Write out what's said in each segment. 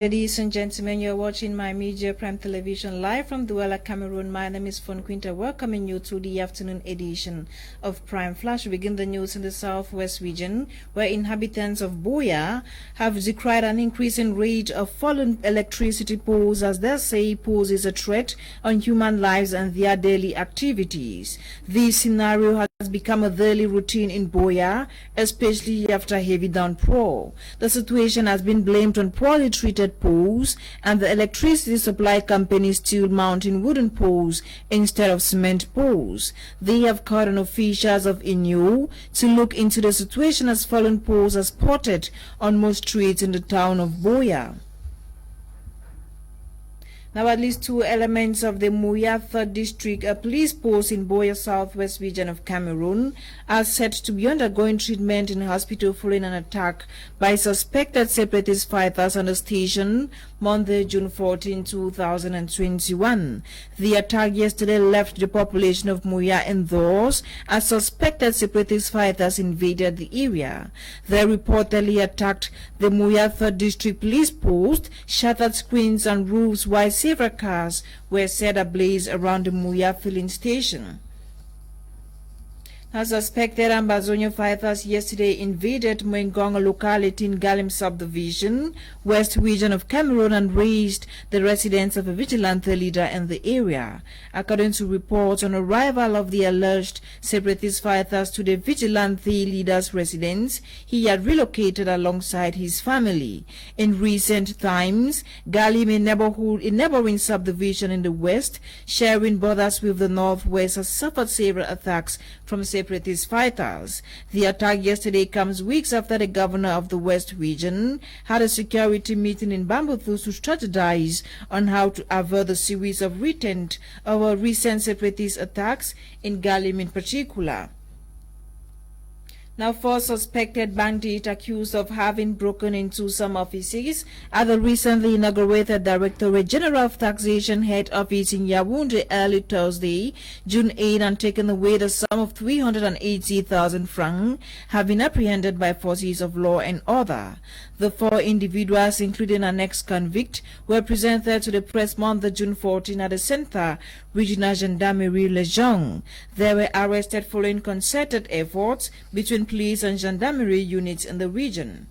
Ladies and gentlemen, you're watching My Media Prime Television live from Douala, Cameroon. My name is Fon Quinter, welcoming you to the afternoon edition of Prime Flash. We begin the news in the southwest region, where inhabitants of Boya have decried an increasing rate of fallen electricity poles, as they say poses a threat on human lives and their daily activities. This scenario has become a daily routine in Boya, especially after heavy downpour. The situation has been blamed on poorly treated poles, and the electricity supply company still mounting wooden poles instead of cement poles. They have called on officials of Ewane to look into the situation, as fallen poles are spotted on most streets in the town of Boya. Now, at least two elements of the Muya 3rd District, a police post in Boya southwest region of Cameroon, are said to be undergoing treatment in hospital following an attack by suspected separatist fighters on the station Monday, June 14, 2021. The attack yesterday left the population of Muya indoors as suspected separatist fighters invaded the area. They reportedly attacked the Muya 3rd District police post, shattered screens and roofs, while several cars were set ablaze around the Muya filling station. As suspected Ambazonian fighters yesterday invaded Mwengonga locality in Galim subdivision, west region of Cameroon, and raised the residence of a vigilante leader in the area. According to reports, on arrival of the alleged separatist fighters to the vigilante leader's residence, he had relocated alongside his family. In recent times, Galim, a neighboring subdivision in the west, sharing borders with the northwest, has suffered several attacks from separatist fighters. The attack yesterday comes weeks after the governor of the West region had a security meeting in Bamboo to strategize on how to avert the series of recent separatist attacks in Galim in particular. Now, 4 suspected bandits accused of having broken into some offices at the recently inaugurated Directorate General of Taxation head office in Ewane early Thursday, June 8, and taken away the sum of 380,000 francs, have been apprehended by forces of law and order. The 4 individuals, including an ex-convict, were presented to the press Monday, June 14, at the Center Regional Gendarmerie Lejeune. They were arrested following concerted efforts between police and gendarmerie units in the region.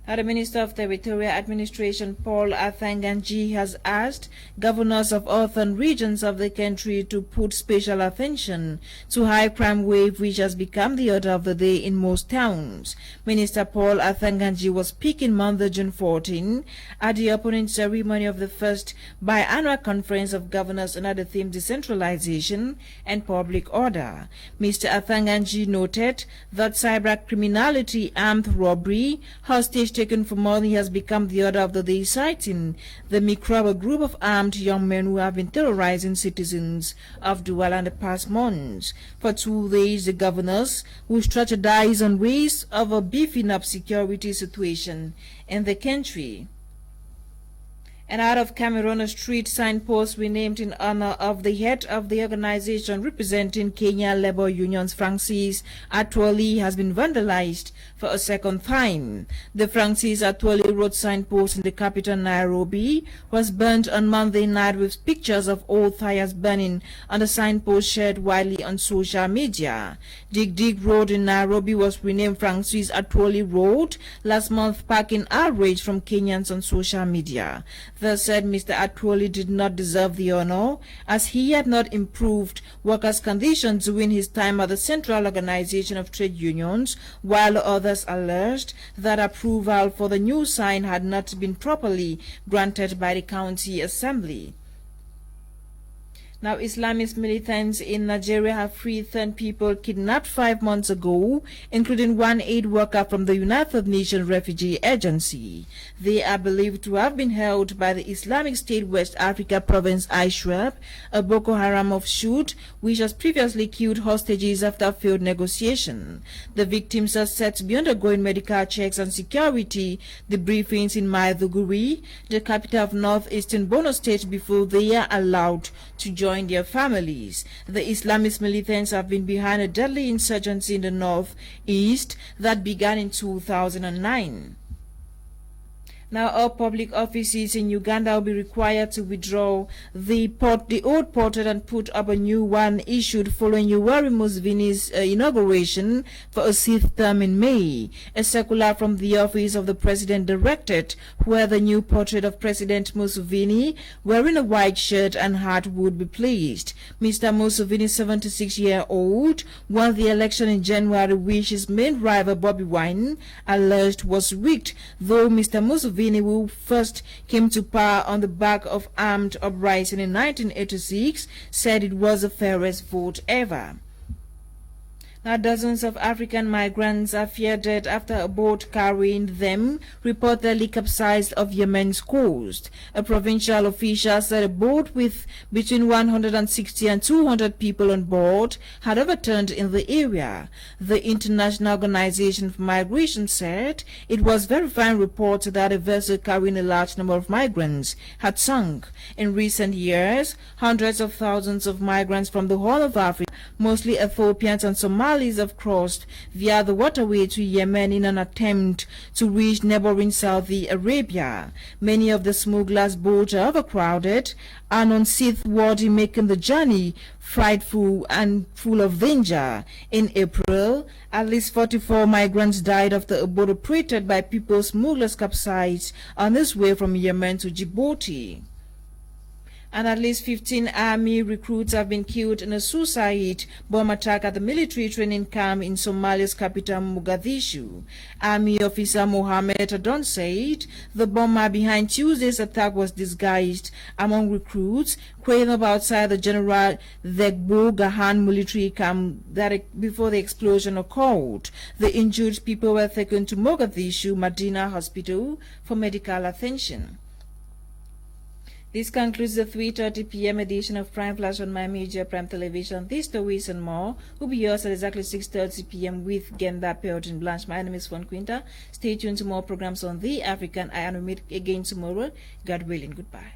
Now, the Minister of Territorial Administration, Paul Athanganji, has asked governors of northern regions of the country to put special attention to high crime wave, which has become the order of the day in most towns. Minister Paul Athanganji was speaking Monday, June 14, at the opening ceremony of the first biannual conference of governors under the theme Decentralization and Public Order. Mr. Athanganji noted that cyber criminality, armed robbery, hostage taken for money has become the order of the day, citing the Mikroba group of armed young men who have been terrorizing citizens of Douala in the past months. For 2 days, the governors will strategize on ways of beefing up security situation in the country. And out of Cameroon, a street signpost renamed in honor of the head of the organization representing Kenya Labor Unions, Francis Atwoli, has been vandalized for a second time. The Francis Atwoli road signpost in the capital Nairobi was burnt on Monday night, with pictures of old tires burning on the signpost shared widely on social media. Dig Road in Nairobi was renamed Francis Atwoli Road last month, sparking outrage from Kenyans on social media. They said Mr. Atwoli did not deserve the honor, as he had not improved workers' conditions during his time at the Central Organization of Trade Unions, while others alleged that approval for the new sign had not been properly granted by the county assembly. Now, Islamist militants in Nigeria have freed 10 people kidnapped 5 months ago, including one aid worker from the United Nations Refugee Agency. They are believed to have been held by the Islamic State West Africa Province ISWAP, a Boko Haram offshoot, which has previously killed hostages after failed negotiation. The victims are said to be undergoing medical checks and security debriefings in Maiduguri, the capital of northeastern Borno State, before they are allowed to join their families. The Islamist militants have been behind a deadly insurgency in the northeast that began in 2009. Now, all public offices in Uganda will be required to withdraw the old portrait and put up a new one issued following Yoweri Museveni's inauguration for a sixth term in May. A circular from the office of the president directed where the new portrait of President Museveni wearing a white shirt and hat would be placed. Mr. Museveni, 76-year-old, won the election in January, which his main rival Bobi Wine alleged was rigged, though Mr. Museveni, who first came to power on the back of armed uprising in 1986, said it was the fairest vote ever. Now, dozens of African migrants are feared dead after a boat carrying them reportedly capsized off Yemen's coast. A provincial official said a boat with between 160 and 200 people on board had overturned in the area. The International Organization for Migration said it was verifying reports that a vessel carrying a large number of migrants had sunk. In recent years, hundreds of thousands of migrants from the Horn of Africa, mostly Ethiopians and Somalis, have crossed via the waterway to Yemen in an attempt to reach neighboring Saudi Arabia. Many of the smugglers' boats are overcrowded and unseaworthy, making the journey frightful and full of danger. In April, at least 44 migrants died after a boat operated by people smugglers capsized on its way from Yemen to Djibouti. And at least 15 army recruits have been killed in a suicide bomb attack at the military training camp in Somalia's capital, Mogadishu. Army officer Mohammed Adon said the bomber behind Tuesday's attack was disguised among recruits crowding up outside the General Degbo Gahan military camp before the explosion occurred. The injured people were taken to Mogadishu Medina Hospital for medical attention. This concludes the 3:30 p.m. edition of Prime Flash on My Media Prime Television. These stories and more will be yours at exactly 6:30 p.m. with Genda Pelton Blanche. My name is Fon Quinter. Stay tuned to more programs on The African Eye, and we meet again tomorrow. God willing. Goodbye.